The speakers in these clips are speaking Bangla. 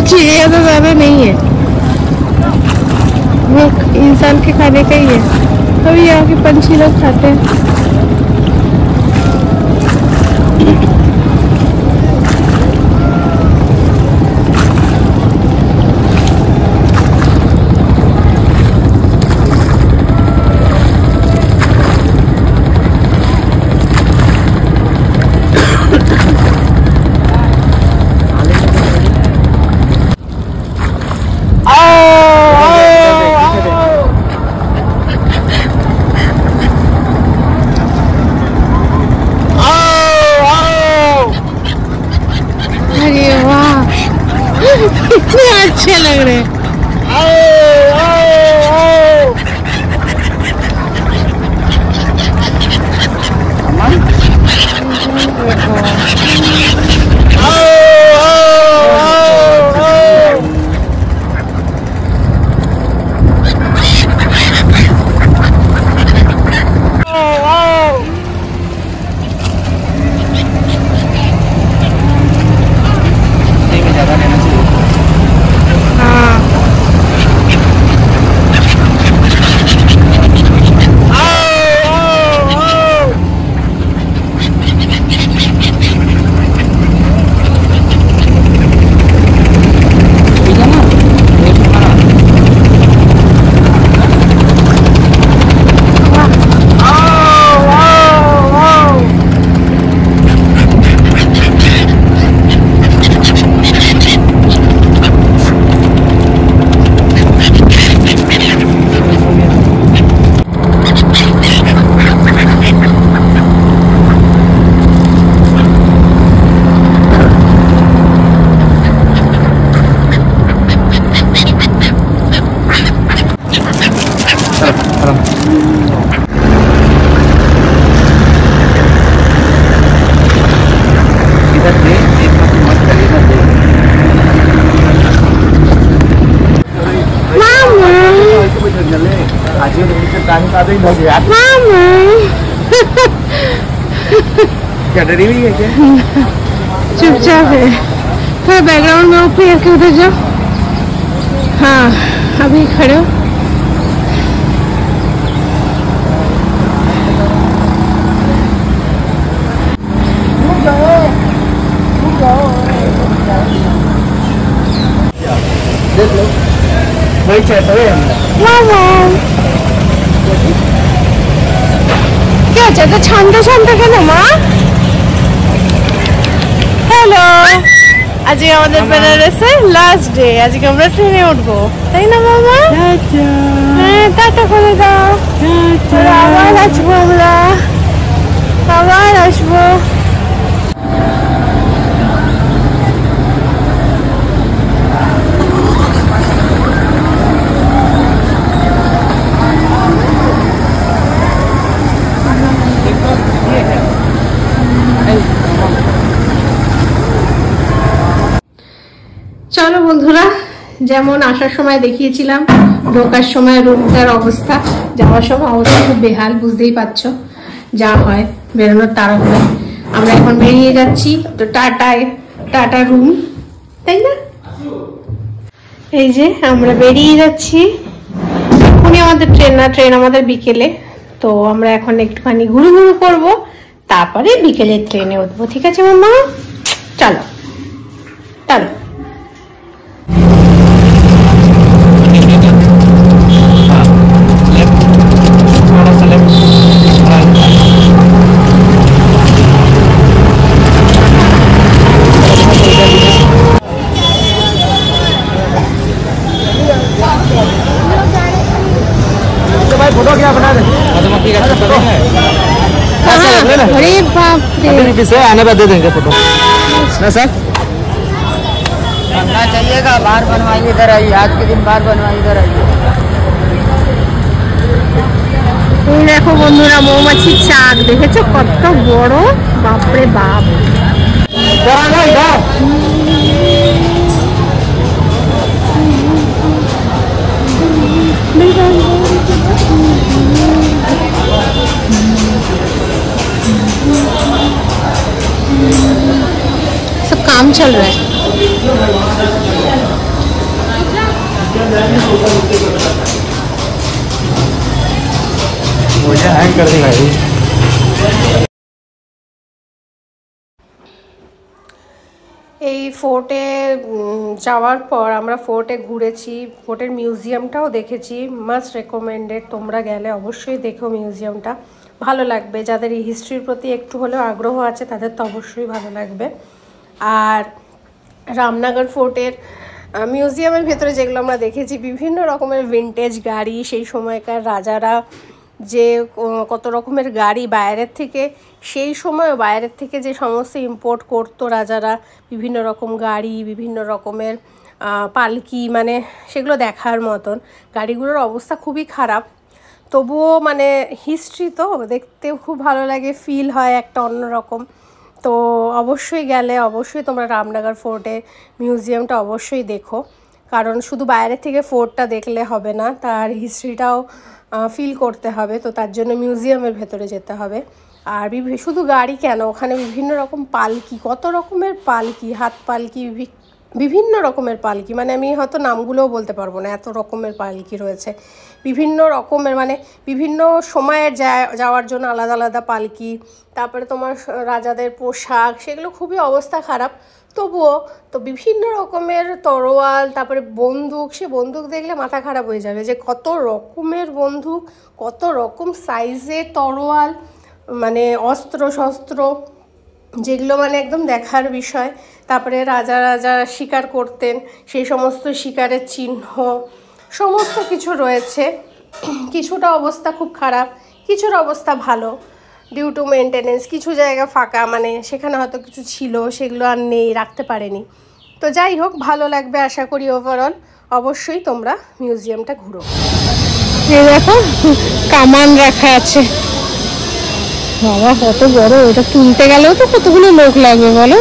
कुछ ये तो ज्यादा नहीं है, वो इंसान के खाने का ही है। तो यहाँ के पंछी लोग खाते हैं। कितने अच्छे लग रहे हैं। क्या डरी हुई है क्या? चुपचाप है, थोड़ा बैकग्राउंड में ऊपर के उधर जाओ। हाँ अभी खड़े हो। देख लो वही चाहते हैं। क्या चाहते छानते छानते के ना माँ। हेलो, आज আমাদের বেনারসে লাস্ট ডে। আজকে আমরা ট্রেনে উঠবো, তাই না মামা? হ্যাঁ, টাটা করে দাও। আবার আসবো আমরা, আবার আসবো। চলো বন্ধুরা, যেমন আসার সময় দেখিয়েছিলাম, ঢোকার সময় রুমটার অবস্থা, যাওয়ার সময় অবস্থা খুব বেহাল, বুঝতেই পারছো যা হয় বেরোনোর তাড়াহুড়ো। আমরা এখন বেরিয়ে যাচ্ছি, তো টাটা রুম, তাই না? এই যে আমরা বেরিয়ে যাচ্ছি, এখনই আমাদের ট্রেন আমাদের বিকেলে। তো আমরা এখন একটুখানি ঘুরু করবো, তারপরে বিকেলে ট্রেনে উঠবো। ঠিক আছে মাম্মা, চলো চলো। फोटो क्या बना दे? अरे बाप रे, आने बाद दे देंगे फोटो ना सर। बनना चाहिएगा, बाहर बनवाइए, इधर आइए, आज के दिन बाहर बनवाइए, इधर आइए। দেখো বন্ধুরা, মৌমাছির চাক দেখেছো কত বড়, বাপরে বাপ। सब काम चल रहा है। मुझे हैंग कर देगा ये। এই ফোর্টে যাওয়ার পর আমরা ফোর্টে ঘুরেছি, ফোর্টের মিউজিয়ামটাও দেখেছি। মাস্ট রেকমেন্ডেড, তোমরা গেলে অবশ্যই দেখো মিউজিয়ামটা, ভালো লাগবে। যাদের এই হিস্ট্রির প্রতি একটু হলেও আগ্রহ আছে তাদের তো অবশ্যই ভালো লাগবে। আর রামনগর ফোর্টের মিউজিয়ামের ভেতরে যেগুলো আমরা দেখেছি, বিভিন্ন রকমের ভিনটেজ গাড়ি, সেই সময়কার রাজারা যে কত রকমের গাড়ি বাইরের থেকে, সেই সময় বাইরের থেকে যে সমস্ত ইম্পোর্ট করতো রাজারা, বিভিন্ন রকম গাড়ি, বিভিন্ন রকমের পালকি, মানে সেগুলো দেখার মতন। গাড়িগুলোর অবস্থা খুবই খারাপ, তবুও মানে হিস্ট্রি তো দেখতে খুব ভালো লাগে, ফিল হয় একটা অন্যরকম। তো অবশ্যই গেলে অবশ্যই তোমরা রামনগর ফোর্টে মিউজিয়ামটা অবশ্যই দেখো, কারণ শুধু বাইরে থেকে ফোর্টটা দেখলে হবে না, তার হিস্ট্রিটাও ফিল করতে হবে। তো তার জন্য মিউজিয়ামের ভেতরে যেতে হবে। আর শুধু গাড়ি কেন, ওখানে বিভিন্ন রকম পালকি, কত রকমের পালকি, হাত পালকি, বিভিন্ন রকমের পালকি, মানে আমি হয়তো নামগুলোও বলতে পারবো না, এত রকমের পালকি রয়েছে। বিভিন্ন রকমের মানে বিভিন্ন সময়ের যাওয়ার জন্য আলাদা আলাদা পালকি। তারপরে তোমার রাজাদের পোশাক, সেগুলো খুবই অবস্থা খারাপ, তবুও তো বিভিন্ন রকমের তরোয়াল, তারপরে বন্দুক, সে বন্দুক দেখলে মাথা খারাপ হয়ে যাবে যে কত রকমের বন্দুক, কত রকম সাইজের তরোয়াল, মানে অস্ত্র শস্ত্র, যেগুলো মানে একদম দেখার বিষয়। তারপরে রাজা শিকার করতেন, সেই সমস্ত শিকারের চিহ্ন, সমস্ত কিছু রয়েছে। কিছুটা অবস্থা খুব খারাপ, কিছুর অবস্থা ভালো ডিউ টু মেনটেনেন্স। কিছু জায়গা ফাঁকা, মানে সেখানে হয়তো কিছু ছিল, সেগুলো আর নেই, রাখতে পারেনি। তো যাই হোক, ভালো লাগবে আশা করি। ওভারঅল অবশ্যই তোমরা মিউজিয়ামটা ঘুরো। এই দেখো কামান রাখা আছে, বাবা কত বড়! এটা তুলতে গেলেও তো কতগুলো লোক লাগবে বলো।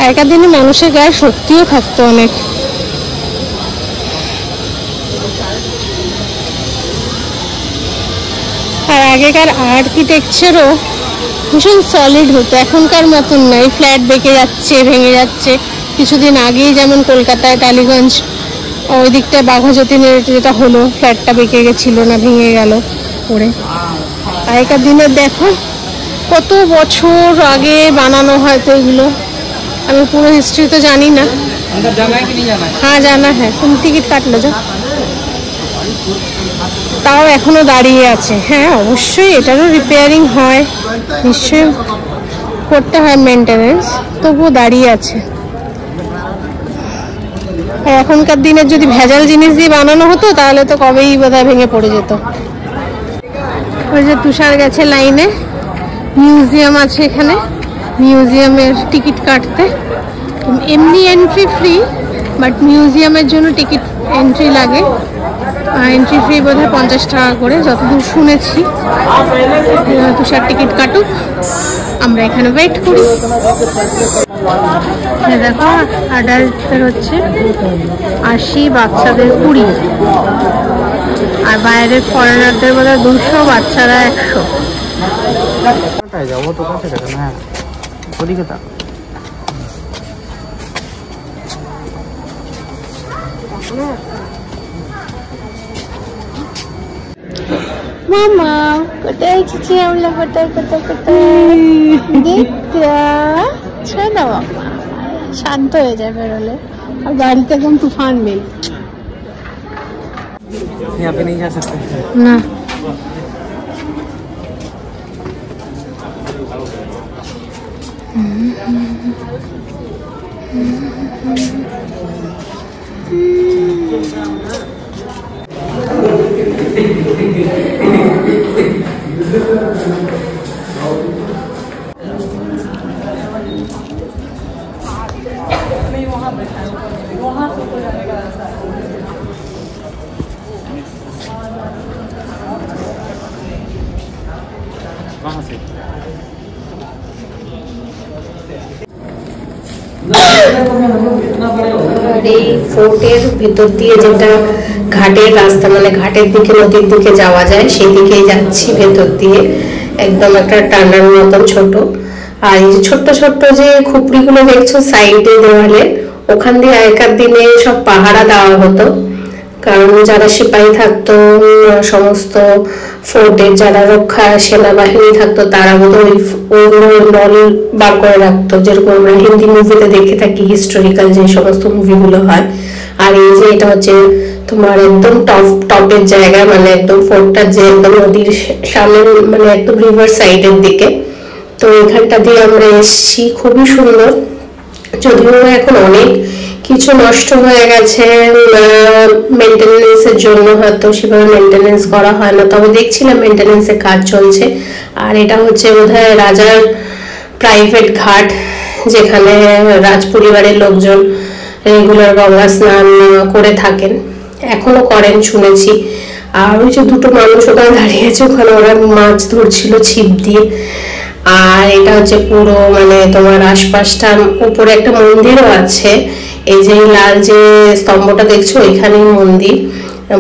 আগেকার দিনে মানুষের গায়ে শক্তিও থাকতো অনেক। আর আগেকার আর্কিটেকচারও ভীষণ সলিড হতো, এখনকার মতন নয়। ফ্ল্যাট বেঁকে যাচ্ছে, ভেঙে যাচ্ছে। কিছুদিন আগেই যেমন কলকাতায় টালিগঞ্জ ওই দিকটায় বাঘাযতীনের যেটা হলো, ফ্ল্যাটটা বেঁকে গেছিলো না, ভেঙে গেল পড়ে। আগেকার দিনের দেখো কত বছর আগে বানানো হয়তো এগুলো। আমি পুরো হিস্ট্রি তো জানি না। হ্যাঁ জানা, হ্যাঁ। তুমি টিকিট কাটলো যা, তাও এখনো দাঁড়িয়ে আছে। হ্যাঁ অবশ্যই এটারও রিপেয়ারিং হয়, নিশ্চয়ই করতে হয় মেনটেনেন্স, তবুও দাঁড়িয়ে আছে। এখনকার দিনের যদি ভেজাল জিনিস দিয়ে বানানো হতো তাহলে তো কবেই বোধহয় ভেঙে পড়ে যেত। ওই যে তুষার গেছে লাইনে, মিউজিয়াম আছে এখানে, মিউজিয়ামের টিকিট কাটতে। এমনি এন্ট্রি ফ্রি, বাট মিউজিয়ামের জন্য টিকিট এন্ট্রি লাগে। এন্ট্রি ফি বোধহয় 50 টাকা করে, যতদূর শুনেছি। তুষার টিকিট কাটুক, আমরা এখানে ওয়েট করি। দেখো অ্যাডাল্টদের হচ্ছে 80, বাচ্চাদের 20, আর বাইরের ফরেনারদের বোধহয় 200, বাচ্চারা 100। वो तो कैसे करना है, खुद ही बता। মামা কোথায় এসেছি আমরা? কোথায় কোথায় কোথায় দেখতে না বাবা, শান্ত হয়ে যায় বেরোলে। আর গাড়িতে একদম তুফান নেই, यहाँ पे नहीं जा सकते না। कहाँ से? এই ফোর্টের ভিতর দিয়ে যেটা ঘাটের রাস্তা, মানে ঘাটের দিকে, নদীর দিকে যাওয়া যায়, সেই দিকেই যাচ্ছি ভেতর দিয়ে। একদম একটা টানার মতন ছোট। আর এই যে ছোট্ট ছোট্ট যে খুপড়িগুলো দেখছো সাইডে দেওয়ালে, ওখান দিয়ে আগেকার দিনে সব পাহারা দেওয়া হতো, কারণ যারা সিপাহী থাকতো সমস্ত ফোর্টের যারা রক্ষা সেনাবাহিনী থাকতো তারা বোধহয় ওইগুলো নল বার করে রাখতো, যেরকম আমরা হিন্দি মুভিতে দেখে থাকি হিস্টোরিক্যাল যে সমস্ত মুভিগুলো হয়। আর এই যে এটা হচ্ছে তোমার একদম টপের জায়গা, মানে একদম ফোর্টটা যে একদম নদীর সামনে, মানে একদম রিভার সাইডের দিকে। তো এখানটা দিয়ে আমরা এসেছি, খুবই সুন্দর। যদিও এখন অনেক কিছু নষ্ট হয়ে গেছে মেনটেনেন্সের জন্য, হয়তো সেভাবে মেনটেনেন্স করা হয় না, তবে দেখছিলাম মেনটেনেন্সের কাজ চলছে। আর এটা হচ্ছে বোধহয় রাজার প্রাইভেট ঘাট, যেখানে রাজ পরিবারের লোকজন রেগুলার গঙ্গা স্নান করে থাকেন, এখনো করেন শুনেছি। আর ওই যে দুটো মানুষ ওখানে দাঁড়িয়েছে, ওখানে ওরা মাছ ধরছিল ছিপ দিয়ে। আর এটা হচ্ছে পুরো মানে তোমার আশপাশটা, উপরে একটা মন্দিরও আছে, এই যে লাল যে স্তম্ভটা দেখছো এখানেই মন্দির,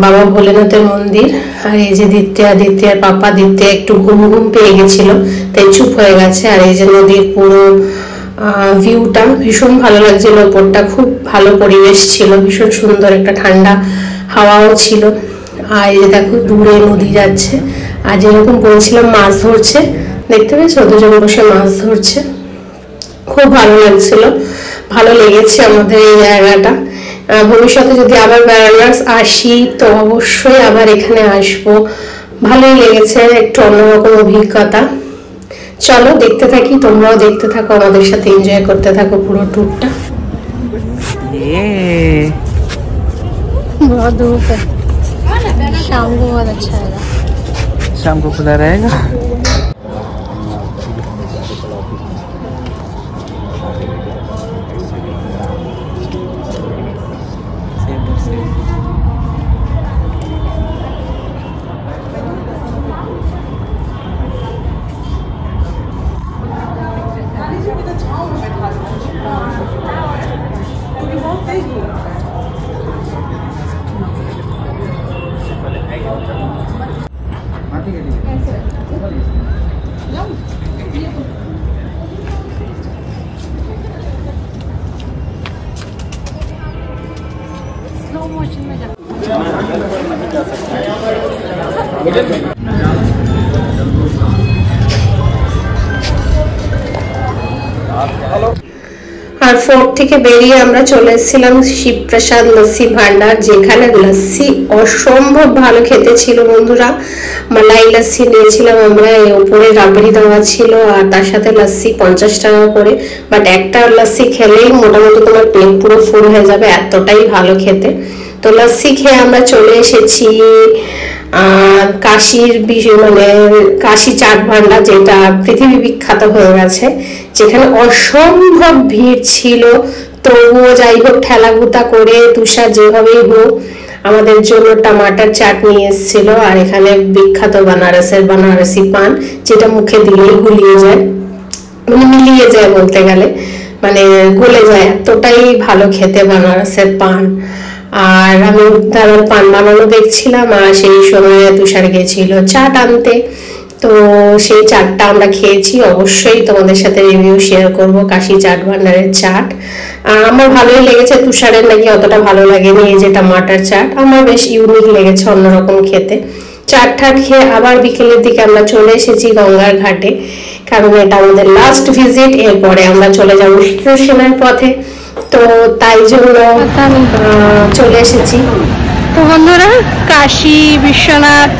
বাবা ভোলেনাথের মন্দির। আর এই যে দ্বিতীয়ার পাপা একটু ঘুম পেয়ে গেছিল, তাই চুপ হয়ে গেছে। আর এই যে নদীর পুরো ভিউটা ভীষণ ভালো লাগছিল, ওপরটা খুব ভালো পরিবেশ ছিল, ভীষণ সুন্দর, একটা ঠান্ডা হাওয়াও ছিল। আর এই যে দেখো দূরে নদী যাচ্ছে, আর যেরকম বলছিলাম মাছ ধরছে, দেখতে পেয়েছো দুজন বসে মাছ ধরছে, খুব ভালো লাগছিল, ভালো লেগেছে আমাদের এই জায়গাটা। ভবিষ্যতে যদি আবার বেড়ানার্স আসি তো অবশ্যই আবার এখানে আসবো, ভালোই লেগেছে, একটু অন্যরকম অভিজ্ঞতা। চলো দেখতে থাকি, তোমরাও দেখতে থাকো, আমাদের সাথে এনজয় করতে থাকো পুরো ট্যুরটা। बहुत धूप है, शाम को बहुत अच्छा रहेगा, शाम को खुला रहेगा। আর ফোর্ট থেকে বেরিয়ে আমরা চলে এসেছিলাম শিবপ্রসাদ লস্যি ভান্ডার, যেখানে লস্যি অসম্ভব ভালো খেতে ছিল বন্ধুরা। মালাই লস্যি নিয়েছিলাম আমরা, এর উপরে রাবড়ি দেওয়া ছিল, আর তার সাথে লস্যি 50 টাকা করে। বাট একটা লস্যি খেলেই মোটামুটি তোমার পেট পুরো ফুল হয়ে যাবে, এতটাই ভালো খেতে। তো লস্যি খেয়ে আমরা চলে এসেছি কাশীর মানে কাশী চাট ভান্ডার, যেটা পৃথিবী বিখ্যাত হয়ে গেছে, যেখানে অসম্ভব ভিড় ছিল। তবুও যাই হোক ঠেলাগুতা করে তুষার যেভাবেই হোক আমাদের জন্য টমাটার চাট নিয়ে এসেছিল। আর এখানে বিখ্যাত বানারসি পান, যেটা মুখে দিলেই গুলিয়ে যায়, মানে মিলিয়ে যায় বলতে গেলে, মানে গলে যায়, এতটাই ভালো খেতে বানারসের পান। আর আমি দাদার পান বানানো দেখছিলাম, আর সেই সময় তুষার গেছিল চাট আনতে, তো সেই চাটটা আমরা খেয়েছি। অবশ্যই তোমাদের সাথে রিভিউ শেয়ার করব কাশী চাট ভান্ডারের চাট। আমার ভালোই লেগেছে, তুষারের নাকি অতটা ভালো লাগেনি। এই যে টমাটার চাট আমার বেশ ইউনিক লেগেছে, অন্যরকম খেতে। চাট ঠাট খেয়ে আবার বিকেলের দিকে আমরা চলে এসেছি গঙ্গার ঘাটে, কারণ এটা আমাদের লাস্ট ভিজিট, এরপরে আমরা চলে যাবো স্টেশনের পথে, তো তাই জন্য চলে এসেছি। তো বন্ধুরা কাশী বিশ্বনাথ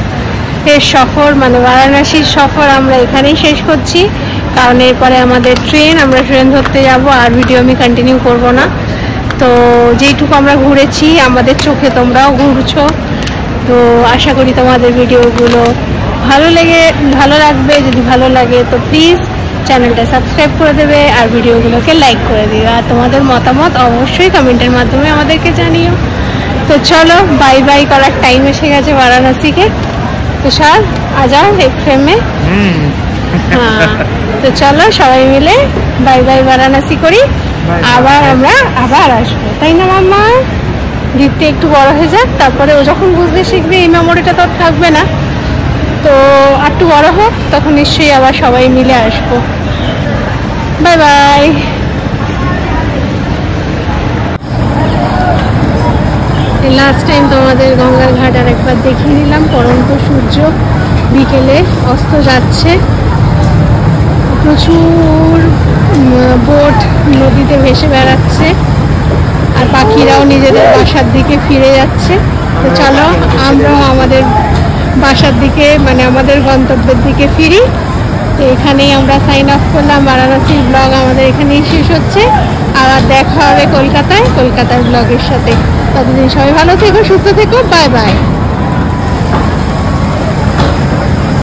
এর সফর মানে বারাণসীর সফর আমরা এখানেই শেষ করছি, কারণ এরপরে আমাদের ট্রেন, আমরা ট্রেন ধরতে যাব, আর ভিডিও আমি কন্টিনিউ করব না। তো যেইটুকু আমরা ঘুরেছি আমাদের চোখে তোমরাও ঘুরছো, তো আশা করি তোমাদের ভিডিওগুলো ভালো লাগবে। যদি ভালো লাগে তো প্লিজ চ্যানেলটা সাবস্ক্রাইব করে দেবে, আর ভিডিওগুলোকে লাইক করে দিবে, আর তোমাদের মতামত অবশ্যই কমেন্টের মাধ্যমে আমাদেরকে জানিও। তো চলো বাই বাই করার টাইম এসে গেছে বারাণসীকে। তো স্যার আজাও এক ফ্রেমে, হ্যাঁ, তো চলো সবাই মিলে বাই বাই বারাণসী করি, আবার আমরা আবার আসবো, তাই না মাম্মা? দীপ্তি একটু বড় হয়ে যাক, তারপরে ও যখন বুঝতে শিখবে এই মেমোরিটা তো থাকবে না, তো আর একটু বড় হোক, তখন নিশ্চয়ই আবার সবাই মিলে আসবো। Bye bye. লাস্ট টাইম তোমাদের গঙ্গার ঘাট আর একবার দেখিয়ে নিলাম। পরন্ত সূর্য বিকেলে অস্ত যাচ্ছে, প্রচুর বোট নদীতে ভেসে বেড়াচ্ছে, আর পাখিরাও নিজেদের বাসার দিকে ফিরে যাচ্ছে। তো চলো আমরাও আমাদের বাসার দিকে, মানে আমাদের গন্তব্যের দিকে ফিরি। তো এখানেই আমরা সাইন অফ করলাম। বারাণসীর ব্লগ আমাদের এখানেই শেষ হচ্ছে। আবার দেখা হবে কলকাতার ব্লগের সাথে। ততদিন সবাই ভালো থেকো, সুস্থ থেকো, বাই বাই।